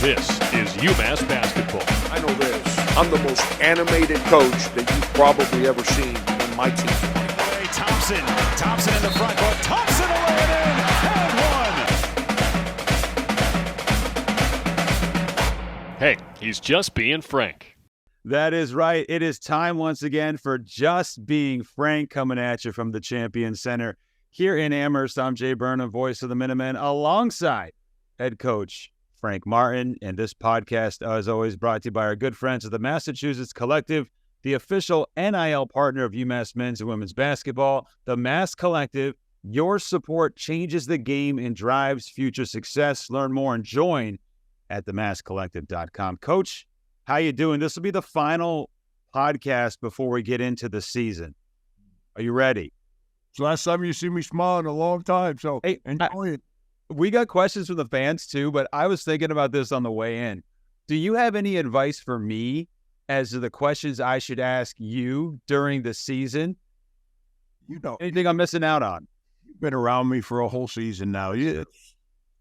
This is UMass basketball. I know this. I'm the most animated coach that you've probably ever seen on my team. Thompson in the front court. Thompson will lay it in. And one. Hey, he's just being Frank. That is right. It is time once again for Just Being Frank, coming at you from the Champion Center here in Amherst. I'm Jay Burnham, voice of the Minutemen, alongside head coach Frank Martin. And this podcast, as always, brought to you by our good friends of the Massachusetts Collective, the official NIL partner of UMass men's and women's basketball. The Mass Collective, your support changes the game and drives future success. Learn more and join at themasscollective.com. Coach, how you doing? This will be the final podcast before we get into the season. Are you ready? It's the last time you see me smile in a long time, so hey, enjoy it. We got questions from the fans too, but I was thinking about this on the way in. Do you have any advice for me as to the questions I should ask you during the season? You know, anything I'm missing out on? You've been around me for a whole season now.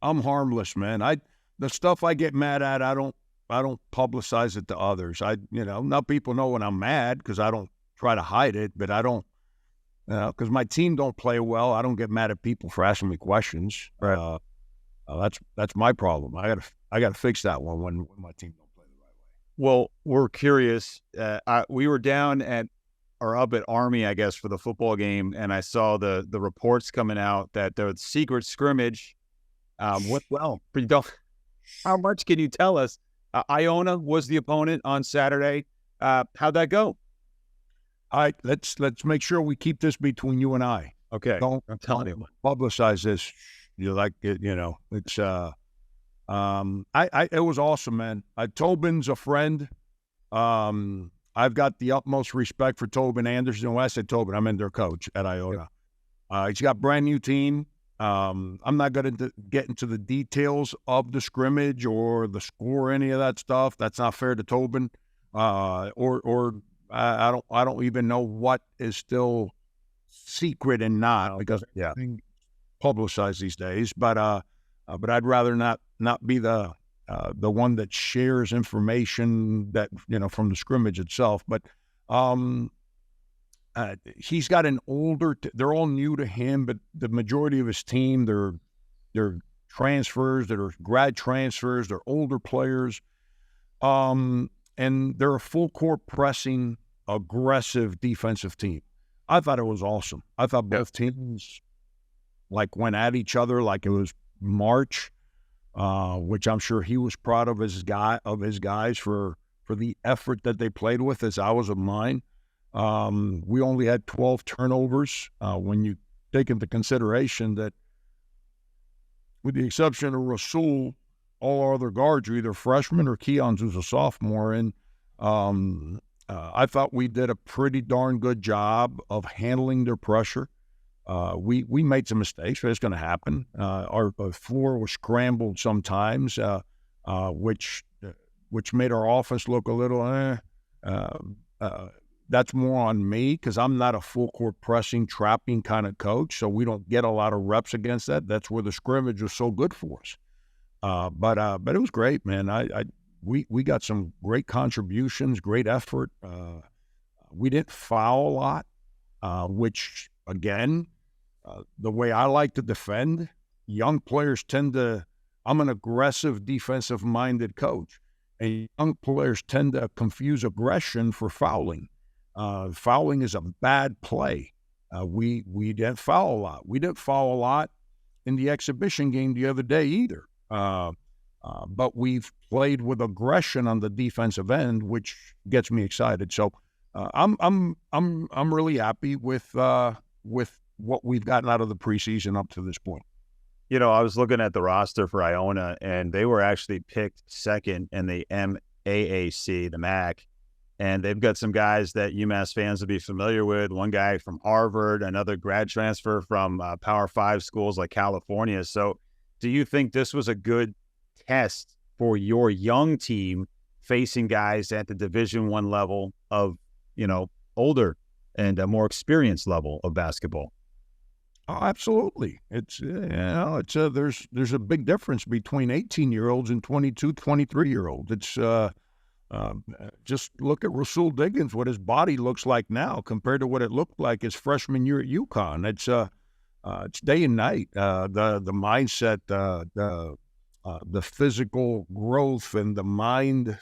I'm harmless, man. The stuff I get mad at, I don't publicize it to others. Now people know when I'm mad because I don't try to hide it, but I don't, because my team don't play well. I don't get mad at people for asking me questions. Right. That's my problem. I gotta fix that one when my team don't play the right way. Well, we're curious. We were down at or up at Army, I guess, for the football game, and I saw the reports coming out that the secret scrimmage went well. How much can you tell us? Iona was the opponent on Saturday. How'd that go? All right, let's make sure we keep this between you and I. Okay, don't I'm telling you, publicize this. You like it, it's it was awesome, man. Tobin's a friend. I've got the utmost respect for Tobin Anderson. When I said Tobin, I meant their coach at Iona. He's got a brand new team. I'm not going to get into the details of the scrimmage or the score, or any of that stuff. That's not fair to Tobin. I don't even know what is still secret and not, because everything publicized these days. But I'd rather not be the one that shares information that from the scrimmage itself. But he's got an older. They're all new to him, but the majority of his team, they're transfers, that are grad transfers. They're older players. And they're a full court pressing, aggressive defensive team. I thought it was awesome. I thought both teams went at each other like it was March, which I'm sure he was proud of his guys for the effort that they played with, as I was of mine. We only had 12 turnovers when you take into consideration that, with the exception of Rasul, all our other guards are either freshmen or Keon's who's a sophomore. And I thought we did a pretty darn good job of handling their pressure. We made some mistakes. It's going to happen. Our floor was scrambled sometimes, which made our offense look a little. That's more on me because I'm not a full court pressing, trapping kind of coach, so we don't get a lot of reps against that. That's where the scrimmage was so good for us. But it was great, man. We got some great contributions, great effort. We didn't foul a lot, which again, the way I like to defend, young players I'm an aggressive, defensive-minded coach, and young players tend to confuse aggression for fouling. Fouling is a bad play. We didn't foul a lot. We didn't foul a lot in the exhibition game the other day either. But we've played with aggression on the defensive end, which gets me excited. So I'm really happy with what we've gotten out of the preseason up to this point. I was looking at the roster for Iona, and they were actually picked second in the MAAC, the MAC, and they've got some guys that UMass fans will be familiar with. One guy from Harvard, another grad transfer from Power 5 schools like California. So do you think this was a good test for your young team facing guys at the Division I level of, older and a more experienced level of basketball? Oh, absolutely. It's there's a big difference between 18-year-olds and 22, 23-year-olds. It's just look at Rasul Diggins, what his body looks like now compared to what it looked like his freshman year at UConn. It's day and night. The mindset, the physical growth, and the mind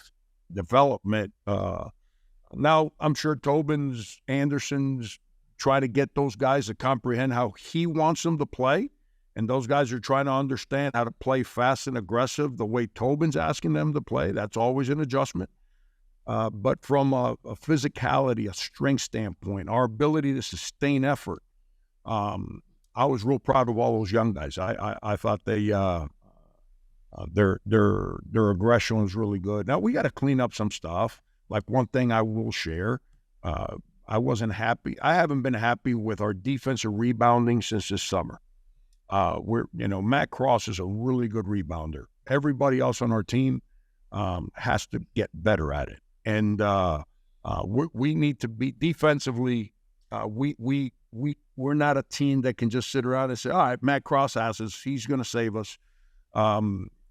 development. Now, I'm sure Tobin's, Anderson's try to get those guys to comprehend how he wants them to play, and those guys are trying to understand how to play fast and aggressive the way Tobin's asking them to play. That's always an adjustment. But from a physicality, a strength standpoint, our ability to sustain effort, I was real proud of all those young guys. I thought their aggression was really good. Now we got to clean up some stuff. Like one thing I will share, I wasn't happy. I haven't been happy with our defensive rebounding since this summer. Matt Cross is a really good rebounder. Everybody else on our team has to get better at it, and we need to be defensively. We're not a team that can just sit around and say, "All right, Matt Cross has us. He's going to save us."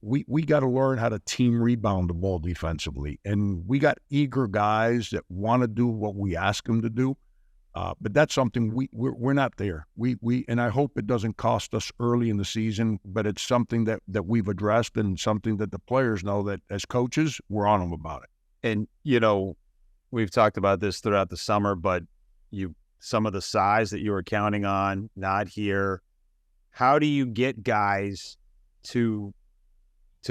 We got to learn how to team rebound the ball defensively, and we got eager guys that want to do what we ask them to do. But that's something we're not there. And I hope it doesn't cost us early in the season. But it's something that we've addressed, and something that the players know that as coaches we're on them about it. And we've talked about this throughout the summer, but some of the size that you were counting on not here. How do you get guys to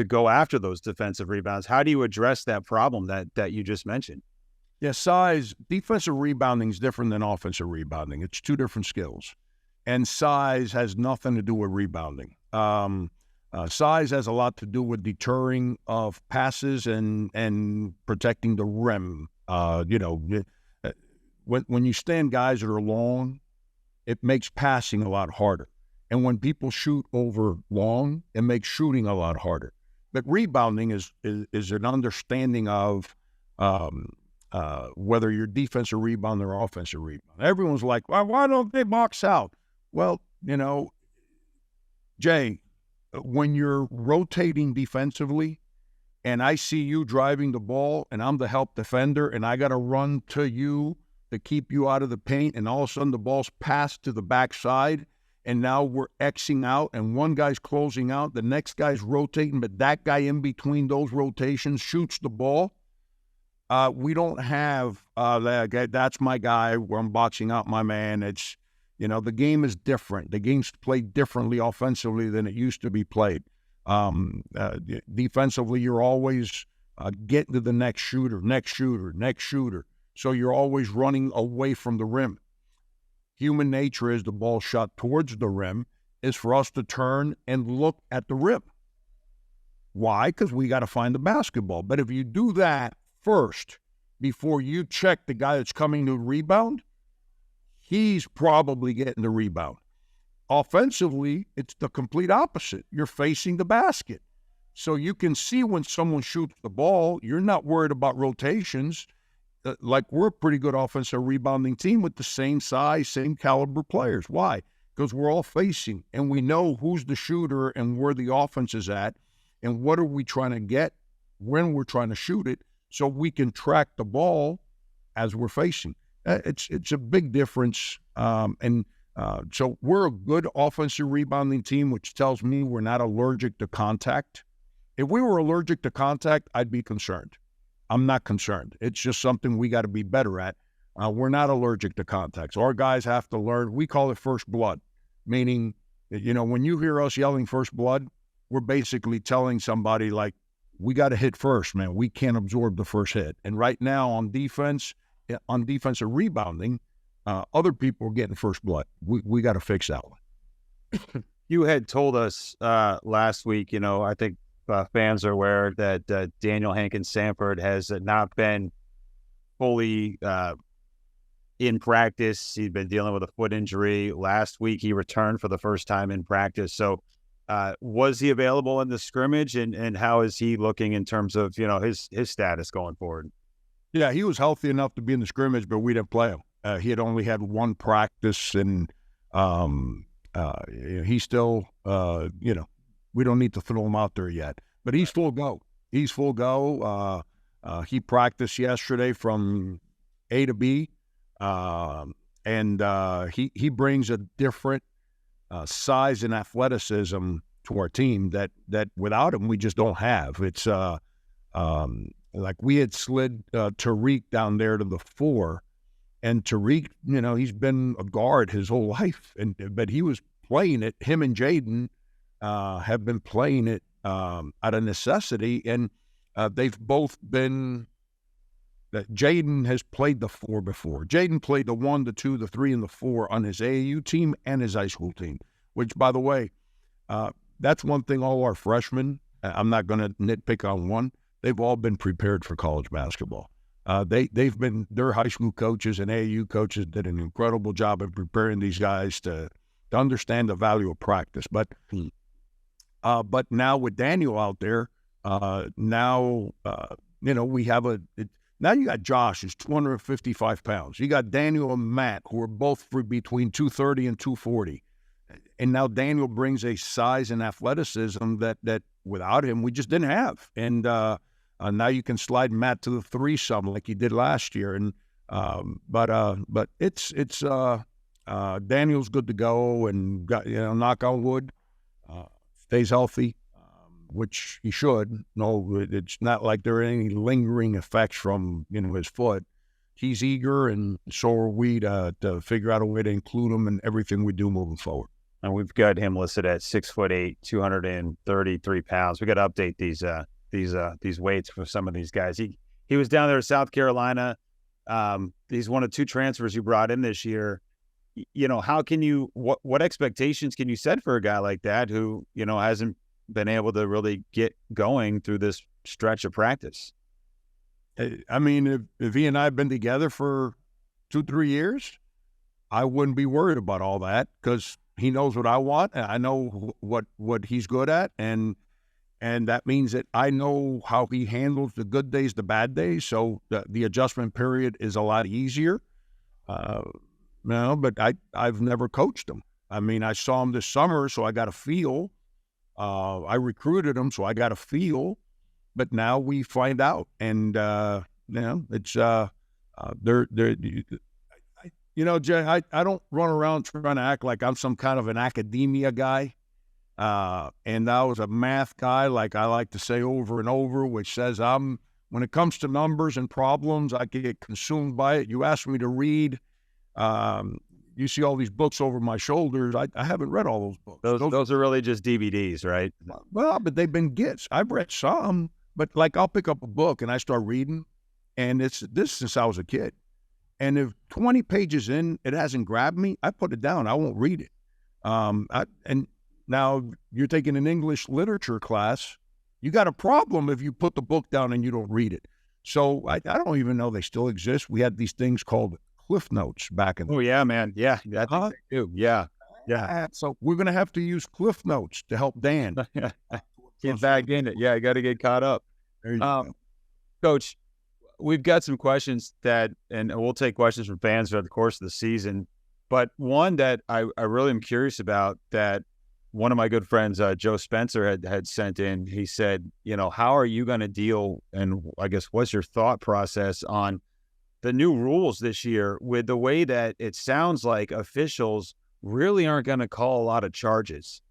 go after those defensive rebounds? How do you address that problem that you just mentioned? Yeah, size, defensive rebounding is different than offensive rebounding. It's two different skills. And size has nothing to do with rebounding. Size has a lot to do with deterring of passes and protecting the rim. When you stand guys that are long, it makes passing a lot harder. And when people shoot over long, it makes shooting a lot harder. But rebounding is an understanding of whether you're defensive rebound or offensive rebound. Everyone's like, well, why don't they box out? Well, Jay, when you're rotating defensively and I see you driving the ball and I'm the help defender and I got to run to you to keep you out of the paint, and all of a sudden the ball's passed to the backside, and now we're Xing out, and one guy's closing out, the next guy's rotating, but that guy in between those rotations shoots the ball. We don't have that's my guy where I'm boxing out my man. It's, the game is different. The game's played differently offensively than it used to be played. Defensively, you're always getting to the next shooter. So you're always running away from the rim. Human nature is the ball shot towards the rim is for us to turn and look at the rim. Why? Because we got to find the basketball. But if you do that first, before you check the guy that's coming to rebound, he's probably getting the rebound. Offensively, it's the complete opposite. You're facing the basket. So you can see when someone shoots the ball, you're not worried about rotations. Like, we're a pretty good offensive rebounding team with the same size, same caliber players. Why? Because we're all facing, and we know who's the shooter and where the offense is at, and what are we trying to get when we're trying to shoot it, so we can track the ball as we're facing. It's a big difference. So we're a good offensive rebounding team, which tells me we're not allergic to contact. If we were allergic to contact, I'd be concerned. I'm not concerned. It's just something we got to be better at. We're not allergic to contact. So our guys have to learn. We call it first blood, meaning, when you hear us yelling first blood, we're basically telling somebody, like, we got to hit first, man. We can't absorb the first hit. And right now on defensive rebounding, other people are getting first blood. We got to fix that one. You had told us last week, I think fans are aware that Daniel Hankins Sanford has not been fully in practice. He'd been dealing with a foot injury. Last week, he returned for the first time in practice. So was he available in the scrimmage, and how is he looking in terms of, his status going forward? Yeah, he was healthy enough to be in the scrimmage, but we didn't play him. He had only had one practice, and He's still, we don't need to throw him out there yet, but he's full go. He's full go. He practiced yesterday from A to B, and he brings a different size and athleticism to our team that without him we just don't have. It's like we had slid Tariq down there to the 4, and Tariq, he's been a guard his whole life, but he was playing it. Him and Jaden have been playing it out of necessity, and they've both been. Jaden has played the 4 before. Jaden played the 1, the 2, the 3, and the 4 on his AAU team and his high school team, which, by the way, that's one thing all our freshmen, I'm not going to nitpick on one, they've all been prepared for college basketball. Their high school coaches and AAU coaches did an incredible job of preparing these guys to understand the value of practice. But now with Daniel out there, we have now you got Josh, who's 255 pounds. You got Daniel and Matt, who are both between 230 and 240. And now Daniel brings a size and athleticism that without him, we just didn't have. And now you can slide Matt to the 3 some like you did last year. And but it's Daniel's good to go, and got, knock on wood, stays healthy, which he should. No, it's not like there are any lingering effects from his foot. He's eager, and so are we to figure out a way to include him in everything we do moving forward. And we've got him listed at 6'8", 233 pounds. We got to update these weights for some of these guys. He was down there in South Carolina. He's one of 2 transfers you brought in this year. How can you what expectations can you set for a guy like that who hasn't been able to really get going through this stretch of practice? I mean, if he and I have been together for 2-3 years, I wouldn't be worried about all that, because he knows what I want, and I know what he's good at, and that means that I know how he handles the good days, the bad days, so the adjustment period is a lot easier. But I've never coached him. I mean, I saw him this summer, so I got a feel. I recruited him, so I got a feel. But now we find out, and it's Jay, I don't run around trying to act like I'm some kind of an academia guy, and I was a math guy, like I like to say over and over, which says when it comes to numbers and problems, I get consumed by it. You ask me to read. You see all these books over my shoulders. I haven't read all those books. Those are really just DVDs, right? Well, but they've been gifts. I've read some, but like I'll pick up a book and I start reading, and it's this since I was a kid. And if 20 pages in, it hasn't grabbed me, I put it down. I won't read it. And now you're taking an English literature class. You got a problem if you put the book down and you don't read it. So I don't even know they still exist. We had these things called Cliff Notes back in. Oh yeah, man. Yeah, that's too. Yeah. So we're gonna have to use Cliff Notes to help Dan get back in it. Yeah, you got to get caught up. There you go. Coach, we've got some questions and we'll take questions from fans throughout the course of the season. But one that I really am curious about, that one of my good friends, Joe Spencer, had sent in. He said, how are you going to deal, and I guess what's your thought process on the new rules this year, with the way that it sounds like officials really aren't going to call a lot of charges.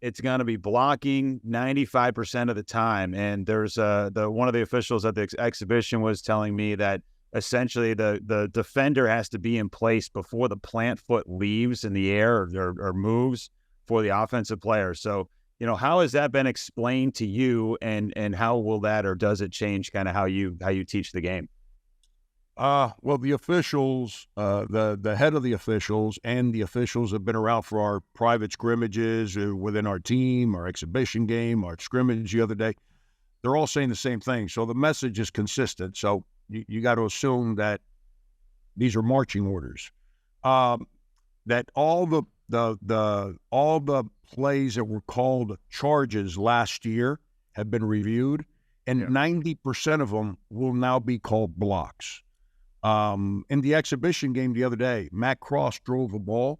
It's going to be blocking 95% of the time. And there's one of the officials at the exhibition was telling me that essentially the defender has to be in place before the plant foot leaves in the air or moves for the offensive player. So, how has that been explained to you, and how will that, or does it change kind of how you teach the game? Well, the officials, the head of the officials and the officials have been around for our private scrimmages within our team, our exhibition game, our scrimmage the other day. They're all saying the same thing. So the message is consistent. So you got to assume that these are marching orders. That all the plays that were called charges last year have been reviewed, and 90% of them will now be called blocks. In the exhibition game the other day, Matt Cross drove a ball.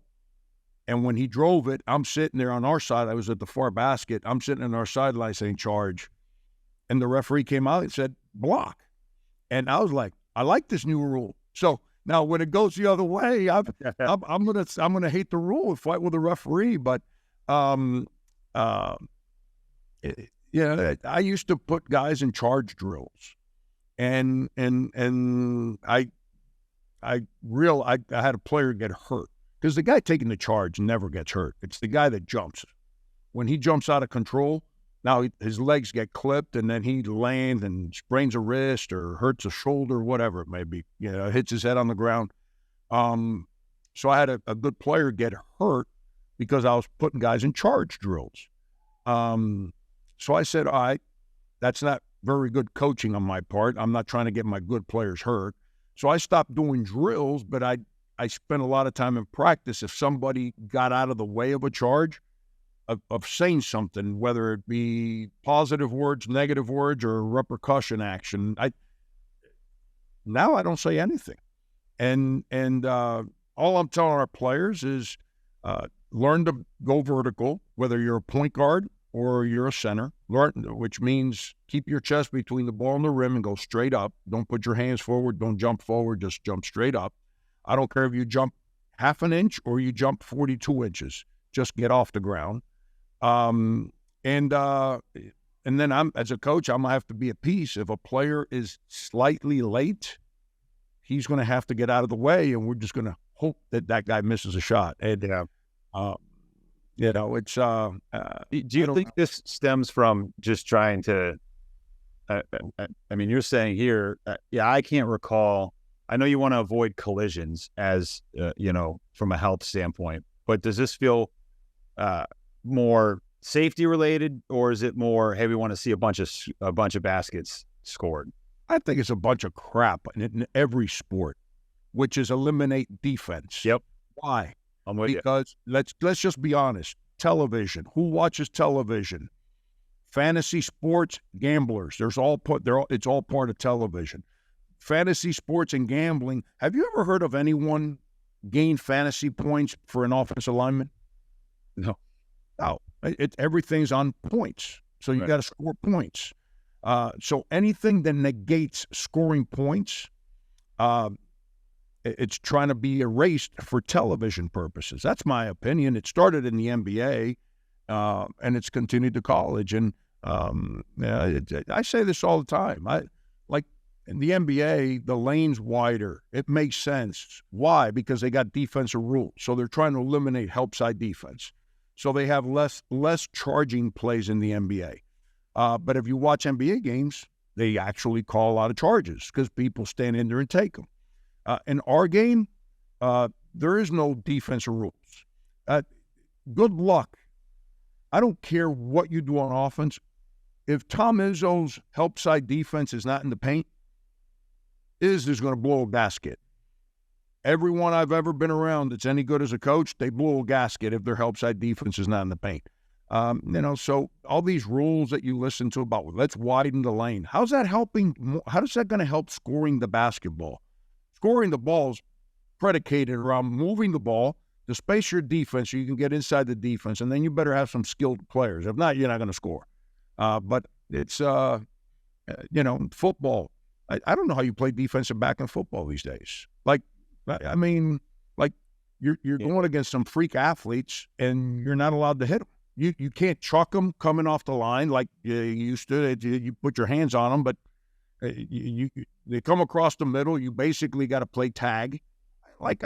And when he drove it, I'm sitting there on our side. I was at the far basket. I'm sitting on our sideline saying charge. And the referee came out and said, block. And I was like, I like this new rule. So now when it goes the other way, I'm gonna hate the rule and fight with the referee. But I used to put guys in charge drills, and I had a player get hurt because the guy taking the charge never gets hurt. It's the guy that jumps. When he jumps out of control, now his legs get clipped, and then he lands and sprains a wrist or hurts a shoulder, whatever it may be. Hits his head on the ground. So I had a good player get hurt because I was putting guys in charge drills. So I said, all right, that's not very good coaching on my part. I'm not trying to get my good players hurt. So I stopped doing drills, but I spent a lot of time in practice. If somebody got out of the way of a charge, of saying something, whether it be positive words, negative words, or repercussion action, now I don't say anything. And all I'm telling our players is learn to go vertical, whether you're a point guard or you're a center, which means keep your chest between the ball and the rim and go straight up. Don't put your hands forward. Don't jump forward. Just jump straight up. I don't care if you jump half an inch or you jump 42 inches. Just get off the ground. And then as a coach, I'm going to have to be at peace. If a player is slightly late, he's going to have to get out of the way, and we're just going to hope that guy misses a shot. And, it's... do you think this stems from just trying to... I mean, you're saying here, I can't recall... I know you want to avoid collisions as, from a health standpoint, but does this feel... more safety related, or is it more, hey, we want to see a bunch of baskets scored? I think it's a bunch of crap in every sport, which is eliminate defense. Yep. Why? I'm with you. Because let's just be honest. Television. Who watches television? Fantasy sports, gamblers. It's all part of television. Fantasy sports and gambling. Have you ever heard of anyone gain fantasy points for an offensive lineman? No. No, everything's on points. So you got to score points. So anything that negates scoring points, it's trying to be erased for television purposes. That's my opinion. It started in the NBA, and it's continued to college. And I say this all the time. In the NBA, the lane's wider. It makes sense. Why? Because they got defensive rules. So they're trying to eliminate help side defense. So they have less charging plays in the NBA. But if you watch NBA games, they actually call a lot of charges because people stand in there and take them. In our game, there is no defensive rules. Good luck. I don't care what you do on offense. If Tom Izzo's help side defense is not in the paint, is going to blow a gasket. Everyone I've ever been around that's any good as a coach, they blow a gasket if their help side defense is not in the paint. So all these rules that you listen to about let's widen the lane, how's that helping? How is that going to help scoring the basketball? Scoring the ball is predicated around moving the ball to space your defense so you can get inside the defense, and then you better have some skilled players. If not, you're not going to score. But it's, football. I don't know how you play defensive back in football these days. You're going against some freak athletes, and you're not allowed to hit them. You can't chuck them coming off the line like you used to. You put your hands on them, but they come across the middle. You basically got to play tag. What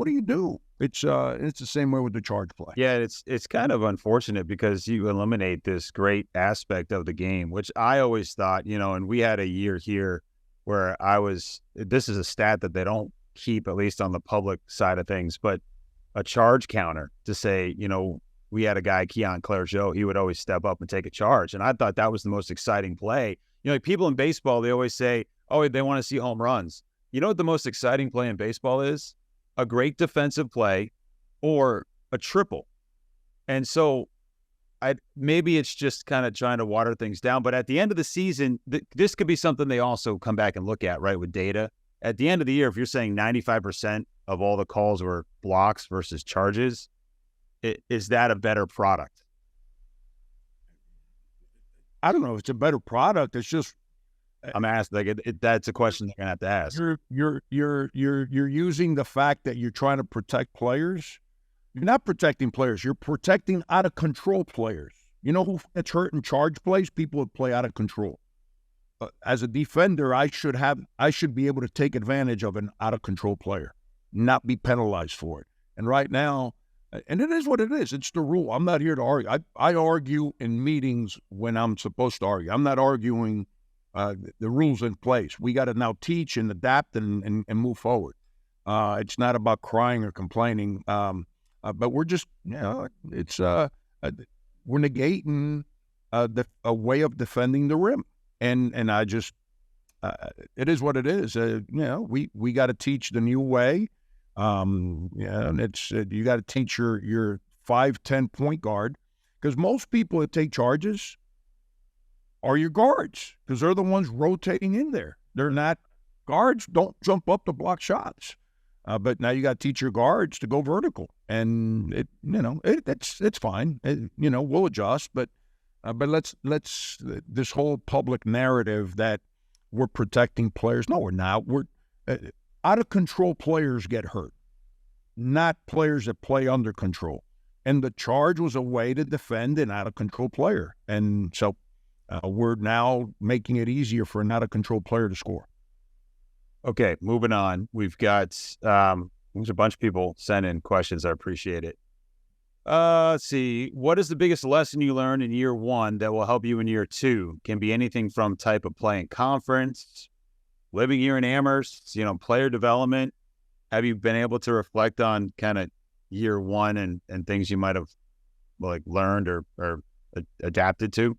do you do? It's the same way with the charge play. Yeah, it's kind of unfortunate because you eliminate this great aspect of the game, which I always thought, and we had a year here where this is a stat that they don't keep, at least on the public side of things, but a charge counter to say, we had a guy, Keon Claire-Joe, he would always step up and take a charge. And I thought that was the most exciting play. People in baseball, they always say, oh, they want to see home runs. You know what the most exciting play in baseball is? A great defensive play or a triple. And so maybe it's just kind of trying to water things down. But at the end of the season, this could be something they also come back and look at, right, with data. At the end of the year, if you're saying 95% of all the calls were blocks versus charges, Is that a better product? I don't know if it's a better product. It's just I'm asking, like, that's a question they're gonna have to ask. you're using the fact that you're trying to protect players. You're not protecting players. You're protecting out of control players. You know who gets hurt in charge plays? People that play out of control. As a defender, I should be able to take advantage of an out of control player, not be penalized for it. And right now, and it is what it is. It's the rule. I'm not here to argue. I argue in meetings when I'm supposed to argue. I'm not arguing the rules in place. We got to now teach and adapt and move forward. It's not about crying or complaining. But we're just, it's we're negating a way of defending the rim, and I just, it is what it is. We got to teach the new way. And it's you got to teach your 5'10" point guard, because most people that take charges are your guards, because they're the ones rotating in there. They're not guards. Don't jump up to block shots. But now you got to teach your guards to go vertical, and it's fine. We'll adjust, but let's this whole public narrative that we're protecting players. No, we're not. We're out of control players get hurt, not players that play under control. And the charge was a way to defend an out of control player, and so we're now making it easier for an out of control player to score. Okay, moving on. We've got there's a bunch of people sending questions. I appreciate it. Let's see. What is the biggest lesson you learned in year one that will help you in year two? Can be anything from type of play in conference, living here in Amherst, player development. Have you been able to reflect on kind of year one and things you might have learned or adapted to?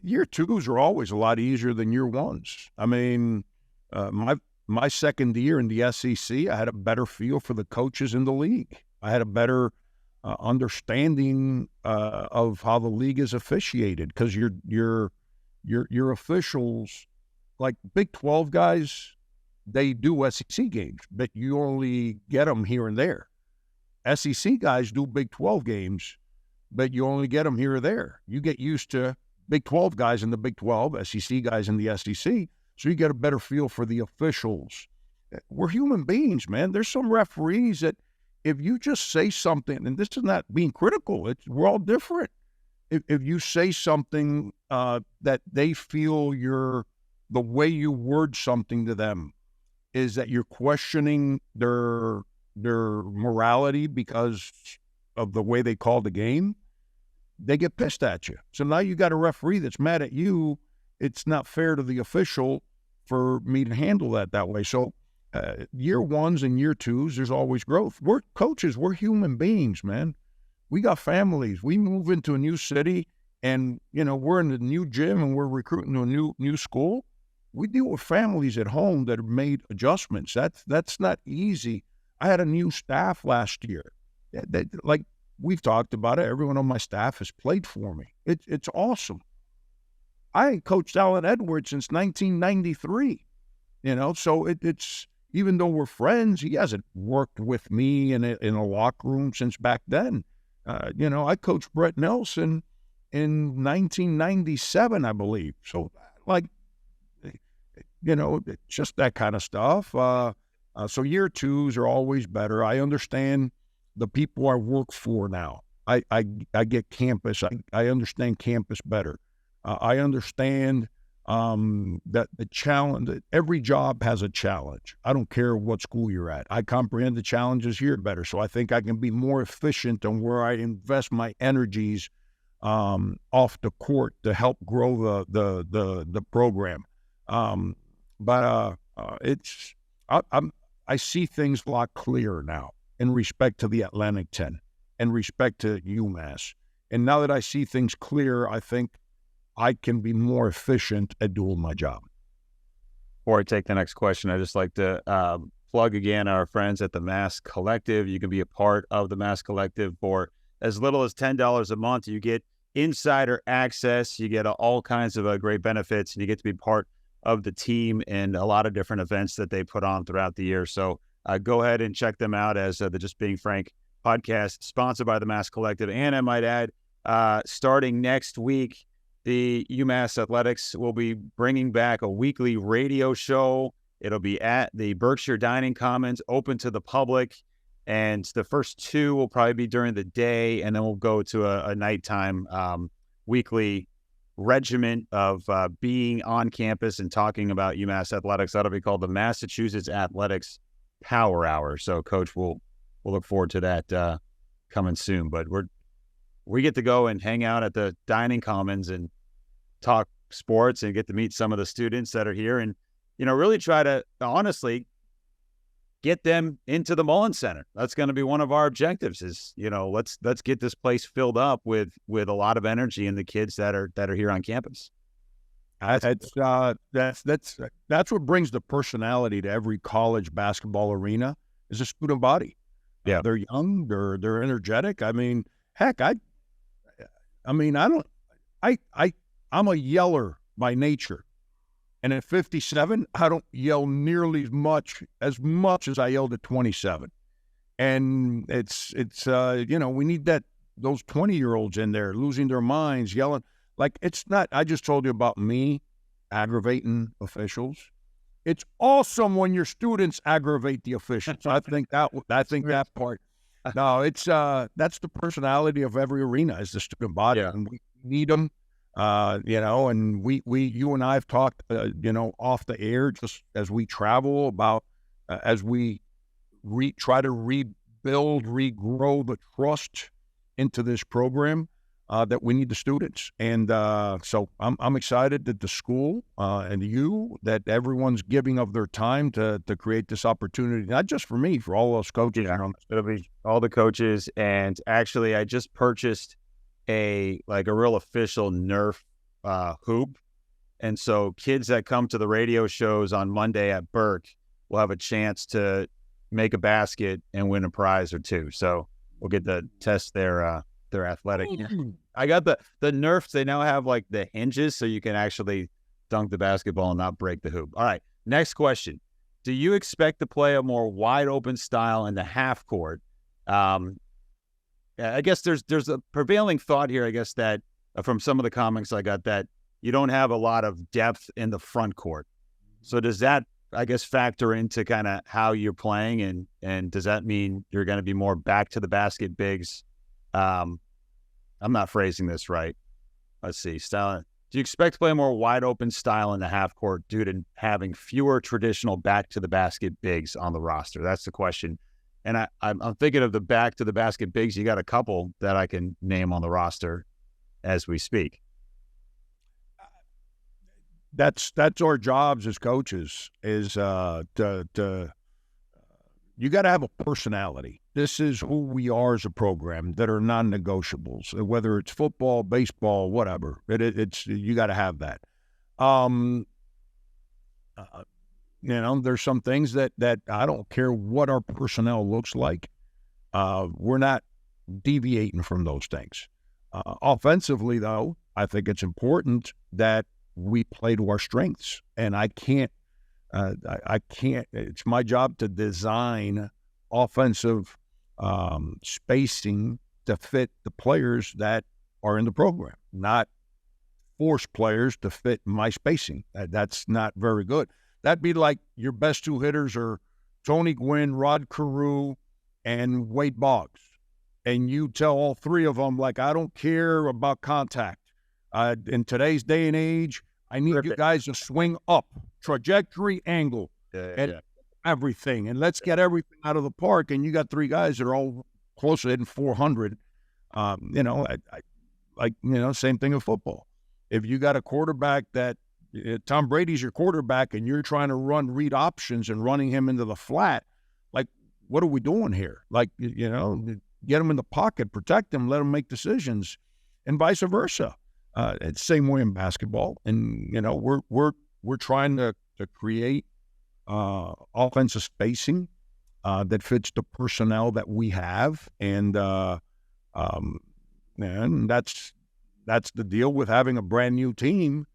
Year twos are always a lot easier than year ones. I mean, my second year in the SEC, I had a better feel for the coaches in the league. I had a better understanding of how the league is officiated, because your officials, like Big 12 guys, they do SEC games, but you only get them here and there. SEC guys do Big 12 games, but you only get them here or there. You get used to Big 12 guys in the Big 12, SEC guys in the SEC, so you get a better feel for the officials. We're human beings, man. There's some referees that if you just say something, and this is not being critical, we're all different. If you say something that they feel the way you word something to them is that you're questioning their morality because of the way they call the game, they get pissed at you. So now you got a referee that's mad at you. It's not fair to the official for me to handle that way. So year ones and year twos, there's always growth. We're coaches. We're human beings, man. We got families. We move into a new city, and we're in a new gym, and we're recruiting to a new school. We deal with families at home that have made adjustments. That's not easy. I had a new staff last year. Like we've talked about it. Everyone on my staff has played for me. It's awesome. I ain't coached Allen Edwards since 1993. So it's, even though we're friends, he hasn't worked with me in a locker room since back then. I coached Brett Nelson in 1997, I believe. So just that kind of stuff. So year twos are always better. I understand the people I work for now. I get campus. I understand campus better. I understand that the challenge, every job has a challenge. I don't care what school you're at. I comprehend the challenges here better. So I think I can be more efficient on where I invest my energies off the court to help grow the program. I see things a lot clearer now in respect to the Atlantic 10, in respect to UMass. And now that I see things clear, I think I can be more efficient at doing my job. Before I take the next question, I'd just like to plug again our friends at the Mass Collective. You can be a part of the Mass Collective for as little as $10 a month. You get insider access. You get all kinds of great benefits, and you get to be part of the team and a lot of different events that they put on throughout the year. So go ahead and check them out as the Just Being Frank podcast sponsored by the Mass Collective. And I might add, starting next week, the UMass Athletics will be bringing back a weekly radio show. It'll be at the Berkshire Dining Commons, open to the public. And the first two will probably be during the day, and then we'll go to a nighttime weekly regiment of being on campus and talking about UMass Athletics. That'll be called the Massachusetts Athletics Power Hour. So, Coach, we'll look forward to that coming soon. But we get to go and hang out at the Dining Commons and talk sports and get to meet some of the students that are here and, really try to honestly get them into the Mullins Center. That's going to be one of our objectives is, let's get this place filled up with a lot of energy and the kids that are here on campus. That's what brings the personality to every college basketball arena is a student body. Yeah. They're young, they're energetic. I mean, heck, I'm a yeller by nature. And at 57, I don't yell nearly as much as I yelled at 27. And it's we need those 20-year-olds in there losing their minds, yelling. Like, it's not, I just told you about me aggravating officials. It's awesome when your students aggravate the officials. I think that part. No, it's that's the personality of every arena is the student body, and we need them. And you and I have talked, off the air just as we travel about as we try to regrow the trust into this program that we need the students. And so I'm excited that the school and that everyone's giving of their time to create this opportunity, not just for me, for all those coaches. Yeah, it'll be all the coaches. And actually, I just purchased a real official Nerf hoop. And so kids that come to the radio shows on Monday at Burke will have a chance to make a basket and win a prize or two. So we'll get to test their athletic. I got the Nerfs. They now have the hinges so you can actually dunk the basketball and not break the hoop. All right. Next question. Do you expect to play a more wide open style in the half court? I guess there's a prevailing thought here, I guess, that from some of the comments I got that you don't have a lot of depth in the front court. So does that, I guess, factor into kind of how you're playing? And does that mean you're going to be more back to the basket bigs? I'm not phrasing this right. Let's see. Style. Do you expect to play a more wide open style in the half court due to having fewer traditional back to the basket bigs on the roster? That's the question. And I'm thinking of the back to the basket bigs. You got a couple that I can name on the roster as we speak. That's our jobs as coaches is you got to have a personality. This is who we are as a program that are non-negotiables, whether it's football, baseball, whatever. It's you got to have that. There's some things that I don't care what our personnel looks like. We're not deviating from those things. Offensively, though, I think it's important that we play to our strengths. And I can't, it's my job to design offensive spacing to fit the players that are in the program, not force players to fit my spacing. That's not very good. That'd be like your best two hitters are Tony Gwynn, Rod Carew, and Wade Boggs. And you tell all three of them, I don't care about contact. In today's day and age, I need you guys to swing up, trajectory, angle, and everything. And let's get everything out of the park. And you got three guys that are all close to hitting 400. Same thing in football. If you got a quarterback that Tom Brady's your quarterback and you're trying to run read options and running him into the flat, what are we doing here? Get him in the pocket, protect him, let him make decisions, and vice versa. It's the same way in basketball. And, we're trying to create offensive spacing that fits the personnel that we have. And that's the deal with having a brand new team.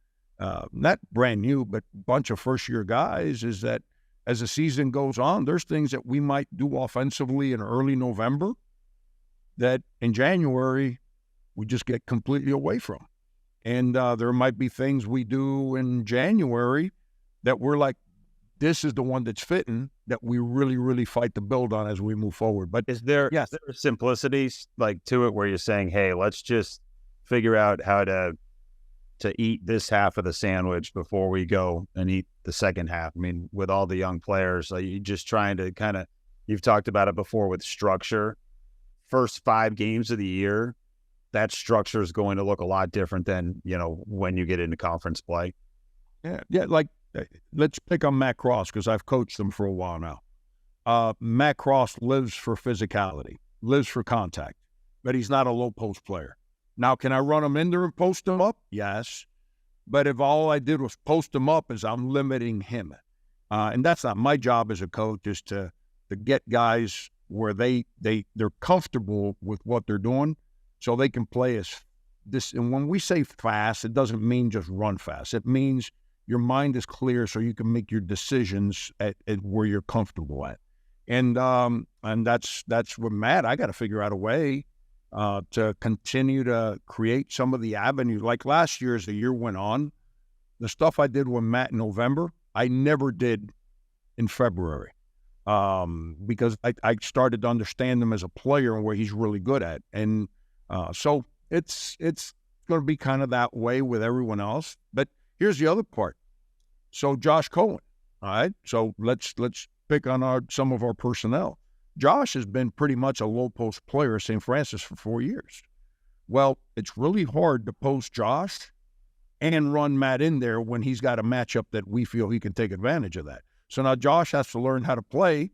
Not brand new, but a bunch of first-year guys, is that as the season goes on, there's things that we might do offensively in early November that in January we just get completely away from. And there might be things we do in January that we're like, this is the one that's fitting, that we really, really fight to build on as we move forward. But Is there simplicity like to it where you're saying, hey, let's just figure out how to eat this half of the sandwich before we go and eat the second half? I mean, with all the young players, like you're just trying to kind of, you've talked about it before with structure. First 5 games of the year, that structure is going to look a lot different than, when you get into conference play. Yeah. Like, let's pick on Matt Cross, because I've coached him for a while now. Matt Cross lives for physicality, lives for contact, but he's not a low post player. Now, can I run him in there and post him up? Yes. But if all I did was post him up, is I'm limiting him. And that's not my job as a coach, is to get guys where they're comfortable with what they're doing so they can play as this. And when we say fast, it doesn't mean just run fast. It means your mind is clear so you can make your decisions at where you're comfortable at. And that's with Matt. I got to figure out a way to continue to create some of the avenues. Like last year, as the year went on, the stuff I did with Matt in November, I never did in February, because I started to understand him as a player and where he's really good at. And so it's going to be kind of that way with everyone else. But here's the other part. So Josh Cohen, all right? So let's pick on some of our personnel. Josh has been pretty much a low post player at St. Francis for 4 years. Well, it's really hard to post Josh and run Matt in there when he's got a matchup that we feel he can take advantage of that. So now Josh has to learn how to play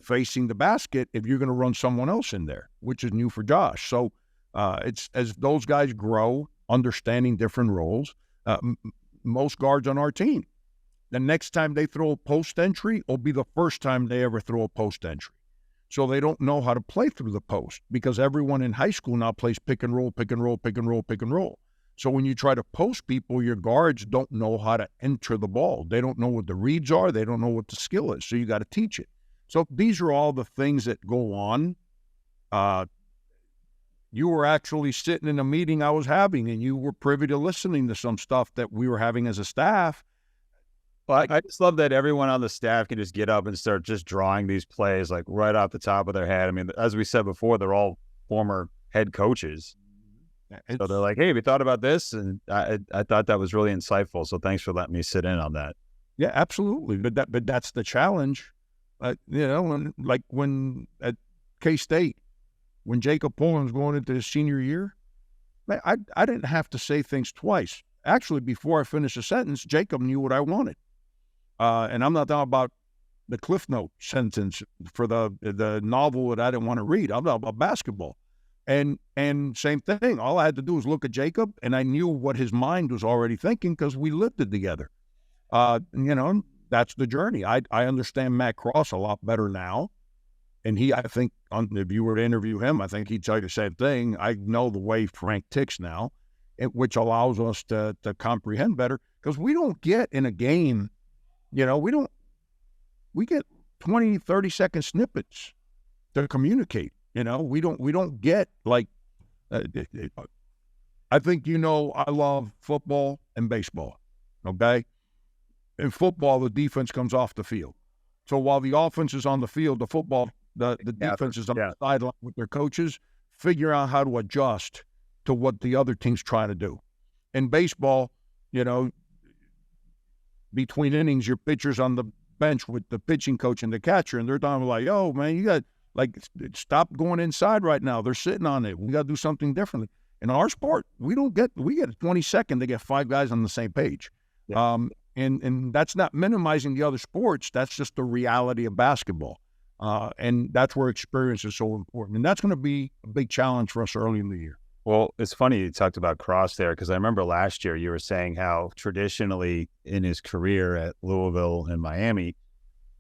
facing the basket if you're going to run someone else in there, which is new for Josh. So it's as those guys grow, understanding different roles. Most guards on our team, the next time they throw a post entry will be the first time they ever throw a post entry. So they don't know how to play through the post, because everyone in high school now plays pick and roll, pick and roll, pick and roll, pick and roll. So when you try to post people, your guards don't know how to enter the ball. They don't know what the reads are. They don't know what the skill is. So you got to teach it. So these are all the things that go on. You were actually sitting in a meeting I was having, and you were privy to listening to some stuff that we were having as a staff. Well, I just love that everyone on the staff can just get up and start just drawing these plays like right off the top of their head. I mean, as we said before, they're all former head coaches. So they're like, hey, have you thought about this? And I thought that was really insightful. So thanks for letting me sit in on that. Yeah, absolutely. But that's the challenge. When at K-State, when Jacob Pullen's going into his senior year, I didn't have to say things twice. Actually, before I finished a sentence, Jacob knew what I wanted. And I'm not talking about the Cliff Note sentence for the novel that I didn't want to read. I'm talking about basketball. And same thing. All I had to do was look at Jacob, and I knew what his mind was already thinking because we lived it together. That's the journey. I understand Matt Cross a lot better now. And I think, if you were to interview him, I think he'd tell you the same thing. I know the way Frank ticks now, which allows us to comprehend better, because we don't get in a game, we get 20, 30-second snippets to communicate. We don't get like, I think, I love football and baseball, okay? In football, the defense comes off the field. So while the offense is on the field, the defense is on the sideline with their coaches, figure out how to adjust to what the other team's trying to do. In baseball, between innings, your pitcher's on the bench with the pitching coach and the catcher, and they're talking like, "Oh man, you got stop going inside right now. They're sitting on it. We got to do something differently." In our sport, we get a 20-second to get 5 guys on the same page. Yeah. And that's not minimizing the other sports. That's just the reality of basketball. And that's where experience is so important. And that's going to be a big challenge for us early in the year. Well, it's funny you talked about Cross there, because I remember last year you were saying how traditionally in his career at Louisville and Miami,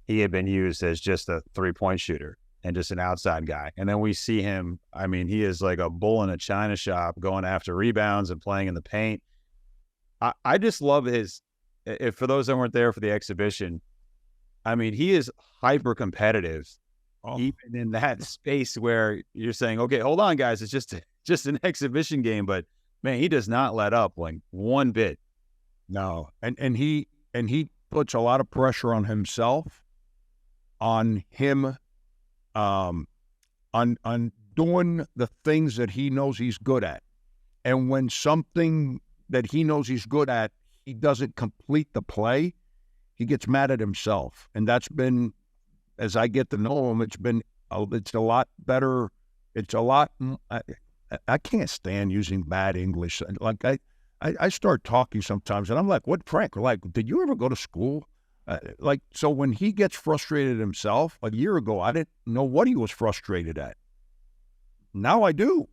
he had been used as just a three-point shooter and just an outside guy. And then we see him, I mean, he is like a bull in a china shop going after rebounds and playing in the paint. I just love for those that weren't there for the exhibition, I mean, he is hyper competitive even in that space where you're saying, okay, hold on, guys, it's just an exhibition game, but man, he does not let up like one bit. No, and he puts a lot of pressure on himself, on him, on doing the things that he knows he's good at, and when something that he knows he's good at, he doesn't complete the play, he gets mad at himself, and that's been, as I get to know him, it's a lot better. It's a lot. I can't stand using bad English. Like I start talking sometimes, and I'm like, "What, Frank? Like, did you ever go to school?" So when he gets frustrated himself, a year ago, I didn't know what he was frustrated at. Now I do.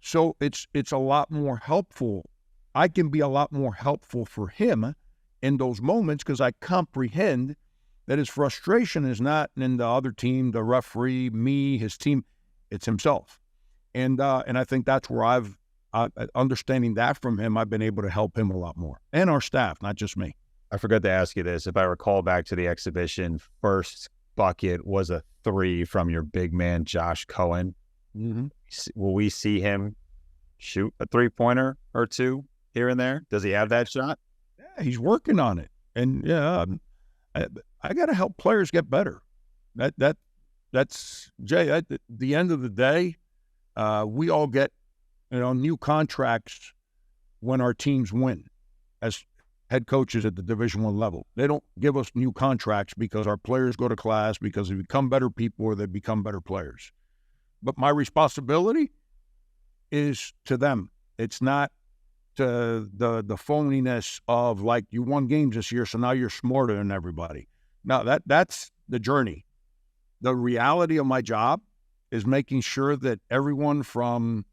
So it's a lot more helpful. I can be a lot more helpful for him in those moments because I comprehend that his frustration is not in the other team, the referee, me, his team. It's himself. And I think that's where understanding that from him, I've been able to help him a lot more. And our staff, not just me. I forgot to ask you this. If I recall back to the exhibition, first bucket was a 3 from your big man, Josh Cohen. Mm-hmm. Will we see him shoot a 3-pointer or 2 here and there? Does he have that shot? Yeah, he's working on it. And yeah, I got to help players get better. That's Jay. At the end of the day, we all get new contracts when our teams win as head coaches at the Division I level. They don't give us new contracts because our players go to class, because they become better people or they become better players. But my responsibility is to them. It's not to the phoniness of like, you won games this year, so now you're smarter than everybody. Now that's the journey. The reality of my job is making sure that everyone from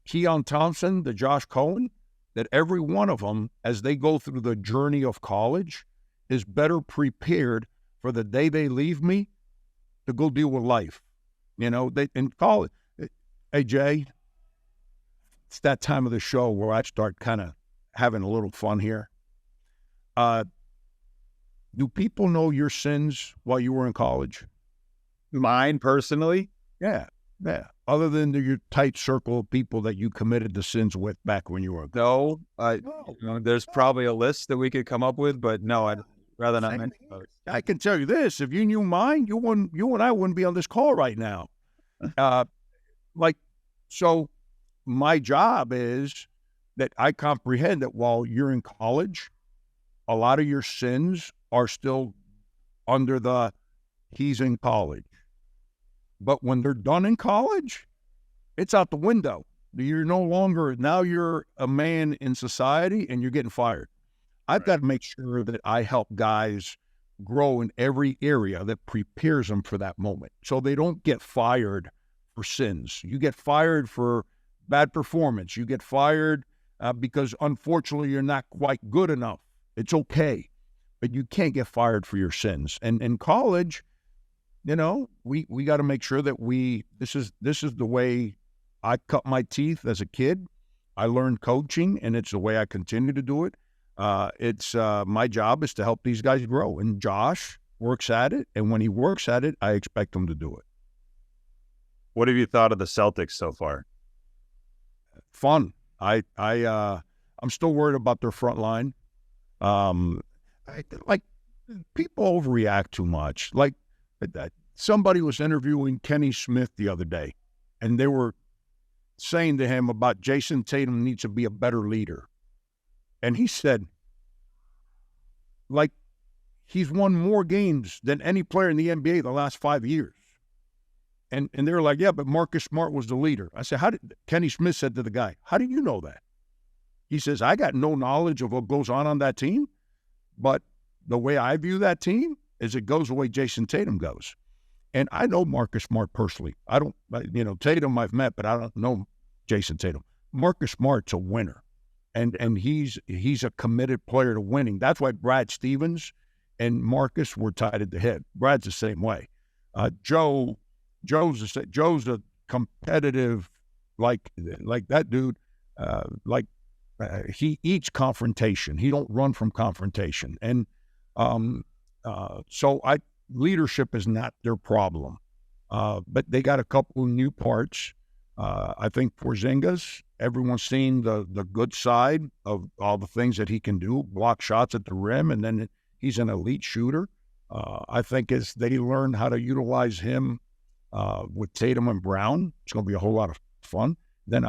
Keon Thompson to Josh Cohen, that every one of them, as they go through the journey of college, is better prepared for the day they leave me to go deal with life. They in college. Hey, Jay, it's that time of the show where I start kind of having a little fun here. Do people know your sins while you were in college? Mine personally? Yeah. Other than your tight circle of people that you committed the sins with back when you were. No. There's probably a list that we could come up with, but no, I'd rather not mention those. I can tell you this: if you knew mine, you and I wouldn't be on this call right now. So my job is that I comprehend that while you're in college, a lot of your sins are still under the he's in college. But when they're done in college, it's out the window. You're no longer, now you're a man in society and you're getting fired. I've got to make sure that I help guys grow in every area that prepares them for that moment. So they don't get fired for sins. You get fired for bad performance. You get fired because unfortunately you're not quite good enough. It's okay, but you can't get fired for your sins. And in college, we got to make sure that this is the way I cut my teeth as a kid. I learned coaching, and it's the way I continue to do it. It's my job is to help these guys grow, and Josh works at it. And when he works at it, I expect him to do it. What have you thought of the Celtics so far? Fun. I'm still worried about their front line. People overreact too much. Like, somebody was interviewing Kenny Smith the other day, and they were saying to him about Jason Tatum needs to be a better leader. And he said, he's won more games than any player in the NBA the last 5 years. And they were like, yeah, but Marcus Smart was the leader. I said, Kenny Smith said to the guy, how do you know that? He says, I got no knowledge of what goes on that team, but the way I view that team is it goes the way Jason Tatum goes. And I know Marcus Smart personally. I don't, Tatum I've met, but I don't know Jason Tatum. Marcus Smart's a winner, and he's a committed player to winning. That's why Brad Stevens and Marcus were tied at the hip. Brad's the same way. Joe's a competitive, like that dude. He eats confrontation. He don't run from confrontation. And so leadership is not their problem. But they got a couple of new parts. I think Porzingis, everyone's seen the good side of all the things that he can do, block shots at the rim, and then he's an elite shooter. I think as they learn how to utilize him with Tatum and Brown, it's going to be a whole lot of fun. Then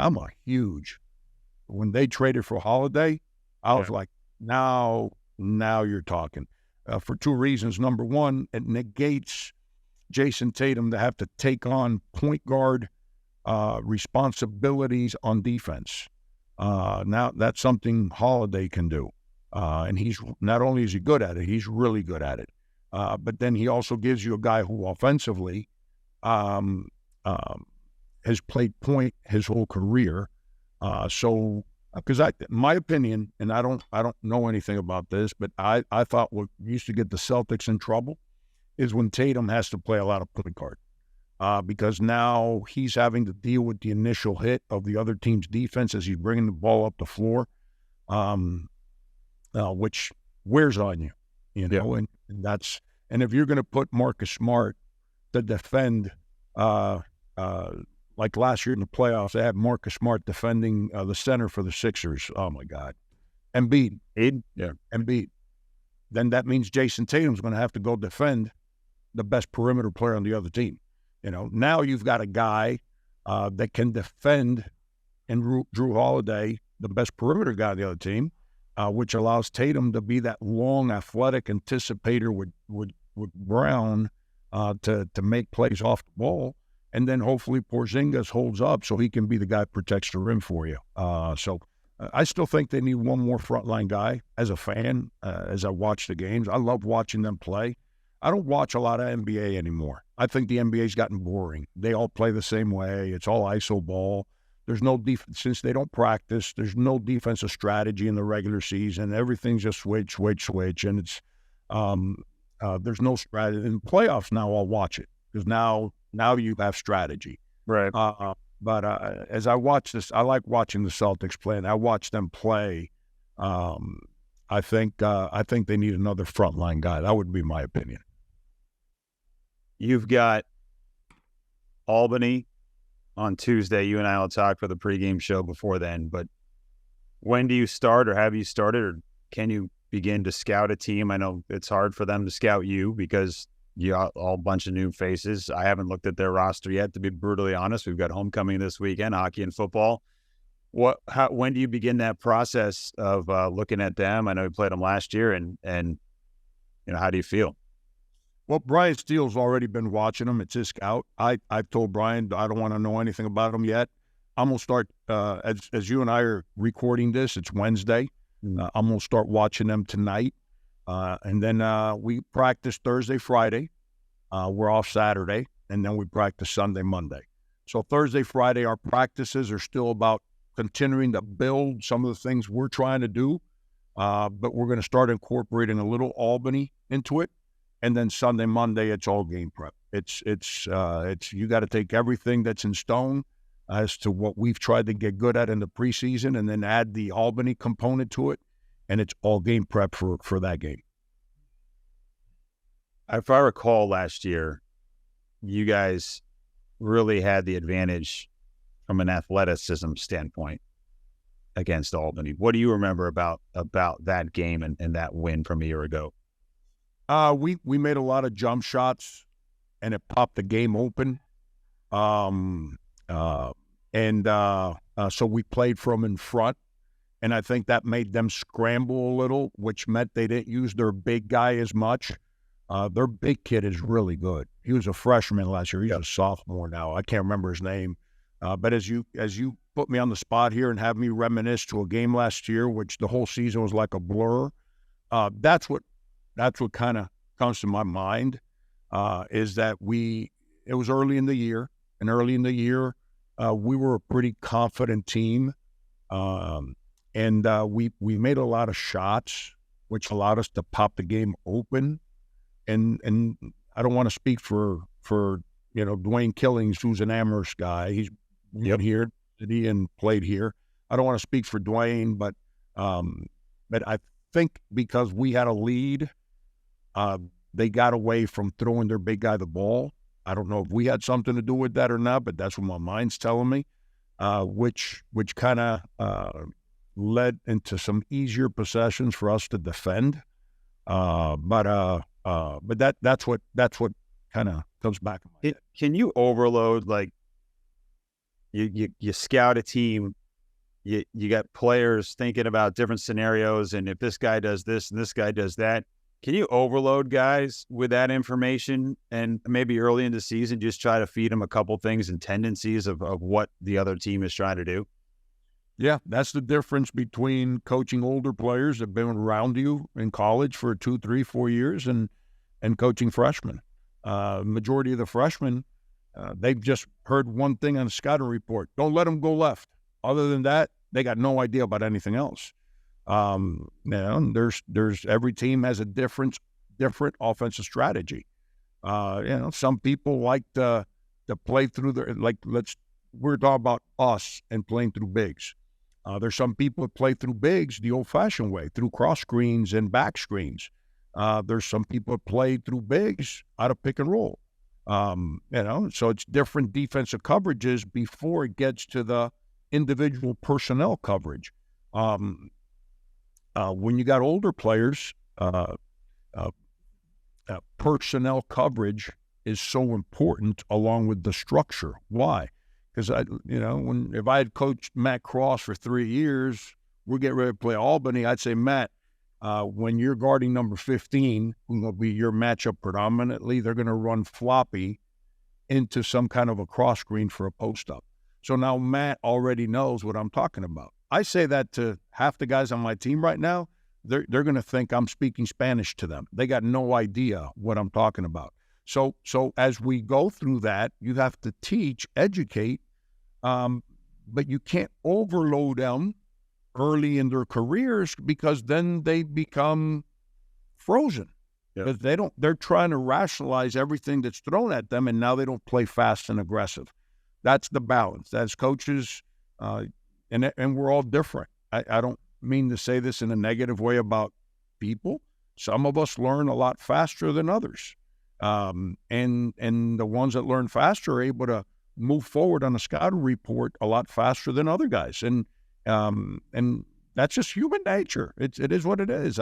when they traded for Holiday, I was like, now you're talking. For two reasons. Number one, it negates Jason Tatum to have to take on point guard responsibilities on defense. Now that's something Holiday can do. And he's not only is he good at it, he's really good at it. But then he also gives you a guy who offensively has played point his whole career. Because my opinion, and I don't know anything about this, but I thought what used to get the Celtics in trouble is when Tatum has to play a lot of point guard. Because now he's having to deal with the initial hit of the other team's defense as he's bringing the ball up the floor, which wears on you, know, and if you're going to put Marcus Smart to defend, like last year in the playoffs, they had Marcus Smart defending the center for the Sixers. Oh my God, Embiid. Embiid. Then that means Jason Tatum's going to have to go defend the best perimeter player on the other team. Now you've got a guy that can defend, and Drew Holiday, the best perimeter guy on the other team, which allows Tatum to be that long, athletic anticipator with Brown to make plays off the ball, and then hopefully Porzingis holds up so he can be the guy who protects the rim for you. So I still think they need one more frontline guy. As a fan, as I watch the games, I love watching them play. I don't watch a lot of NBA anymore. I think the NBA's gotten boring. They all play the same way. It's all iso ball. There's no defense. Since they don't practice, there's no defensive strategy in the regular season. Everything's just switch. And it's there's no strategy. In playoffs now, I'll watch it because now you have strategy. Right. But as I watch this, I like watching the Celtics play, and I watch them play. I think they need another frontline guy. That would be my opinion. You've got Albany on Tuesday. You and I will talk for the pregame show before then. But when do you start, or have you started, or can you begin to scout a team? I know it's hard for them to scout you because you got all a bunch of new faces. I haven't looked at their roster yet, to be brutally honest. We've got homecoming this weekend, hockey and football. When do you begin that process of looking at them? I know you played them last year, and how do you feel? Well, Brian Steele's already been watching them. It's his scout. I've told Brian I don't want to know anything about them yet. I'm going to start, as you and I are recording this, it's Wednesday. I'm going to start watching them tonight. And then we practice Thursday, Friday. We're off Saturday. And then we practice Sunday, Monday. So Thursday, Friday, our practices are still about continuing to build some of the things we're trying to do. But we're going to start incorporating a little Albany into it. And then Sunday, Monday, it's all game prep. It's you got to take everything that's in stone as to what we've tried to get good at in the preseason, and then add the Albany component to it, and it's all game prep for that game. If I recall last year, you guys really had the advantage from an athleticism standpoint against Albany. What do you remember about that game and that win from a year ago? We made a lot of jump shots, and it popped the game open. So we played from in front, and I think that made them scramble a little, which meant they didn't use their big guy as much. Their big kid is really good. He was a freshman last year. He's a sophomore now. I can't remember his name. But as you put me on the spot here and have me reminisce to a game last year, which the whole season was like a blur, that's what kind of comes to my mind, is that it was early in the year, and early in the year, we were a pretty confident team, and we made a lot of shots, which allowed us to pop the game open. And I don't want to speak for Dwayne Killings, who's an Amherst guy. He's been here and played here. I don't want to speak for Dwayne, but I think because we had a lead, they got away from throwing their big guy the ball. I don't know if we had something to do with that or not, but that's what my mind's telling me, which kind of led into some easier possessions for us to defend. But that's what kind of comes back. Can you overload, like, you scout a team, you got players thinking about different scenarios, and if this guy does this and this guy does that, can you overload guys with that information and maybe early in the season just try to feed them a couple things and tendencies of what the other team is trying to do? Yeah, that's the difference between coaching older players that have been around you in college for 2, 3, 4 years and coaching freshmen. Majority of the freshmen, they've just heard one thing on a scouting report. Don't let them go left. Other than that, they got no idea about anything else. There's every team has a different offensive strategy. Some people like to play through we're talking about us and playing through bigs. There's some people that play through bigs the old-fashioned way, through cross screens and back screens. There's some people that play through bigs out of pick and roll. So it's different defensive coverages before it gets to the individual personnel coverage. When you got older players, personnel coverage is so important along with the structure. Why? Because if I had coached Matt Cross for 3 years, we're getting ready to play Albany. I'd say, Matt, when you're guarding number 15, who will be your matchup predominantly, they're going to run floppy into some kind of a cross screen for a post up. So now Matt already knows what I'm talking about. I say that to half the guys on my team right now. They're going to think I'm speaking Spanish to them. They got no idea what I'm talking about. So as we go through that, you have to teach, educate, but you can't overload them early in their careers because then they become frozen. Because they're trying to rationalize everything that's thrown at them, and now they don't play fast and aggressive. That's the balance. As coaches, and we're all different. I don't mean to say this in a negative way about people. Some of us learn a lot faster than others. And the ones that learn faster are able to move forward on a scouting report a lot faster than other guys. And that's just human nature. It is what it is.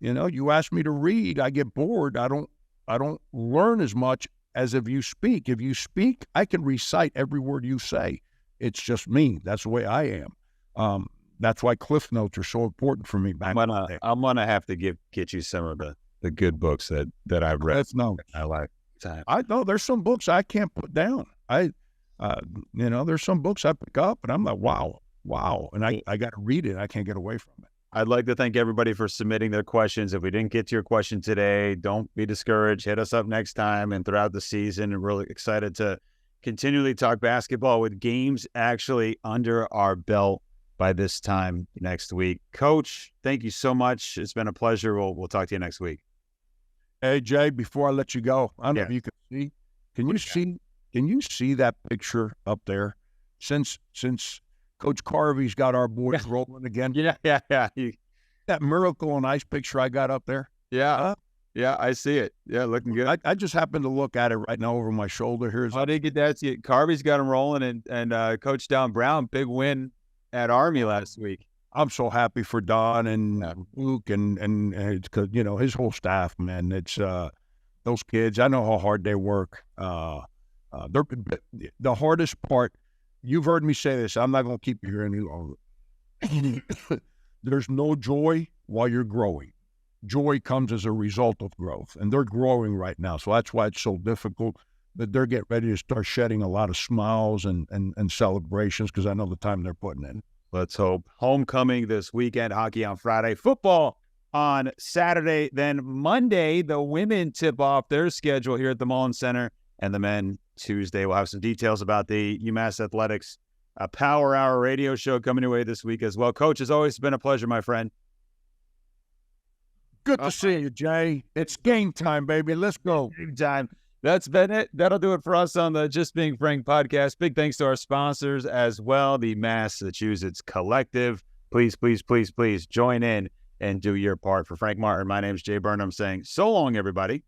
You ask me to read, I get bored. I don't learn as much as if you speak. If you speak, I can recite every word you say. It's just me. That's the way I am. That's why Cliff Notes are so important for me back in the day. I'm gonna have to get you some of the good books that I've read. Cliff Notes. I like. I know there's some books I can't put down. There's some books I pick up and I'm like, wow, and I got to read it. I can't get away from it. I'd like to thank everybody for submitting their questions. If we didn't get to your question today, don't be discouraged. Hit us up next time and throughout the season. And really excited to continually talk basketball with games actually under our belt by this time next week. Coach, thank you so much. It's been a pleasure. We'll talk to you next week. Hey, Jay, before I let you go, I don't know if you can see. Can you see that picture up there? Since Coach Carvey's got our boys rolling again. Yeah. That Miracle on Ice picture I got up there. Yeah, I see it. Yeah, looking good. I just happened to look at it right now over my shoulder here. I didn't get that. See, Carvey's got him rolling, and Coach Don Brown, big win at Army last week. I'm so happy for Don and Luke and it's 'cause, his whole staff, man. It's those kids. I know how hard they work. They're the hardest part. You've heard me say this. I'm not going to keep you here any longer. There's no joy while you're growing. Joy comes as a result of growth, and they're growing right now. So that's why it's so difficult. But they're getting ready to start shedding a lot of smiles and celebrations because I know the time they're putting in. Let's hope. Homecoming this weekend, hockey on Friday, football on Saturday. Then Monday, the women tip off their schedule here at the Mullen Center, and the men Tuesday. We'll have some details about the UMass Athletics Power Hour radio show coming your way this week as well. Coach, it's always been a pleasure, my friend. Good to see you, Jay. It's game time, baby. Let's go. Game time. That's been it. That'll do it for us on the Just Being Frank podcast. Big thanks to our sponsors as well, the Massachusetts Collective. Please, please, please, please join in and do your part. For Frank Martin, my name is Jay Burnham saying so long, everybody.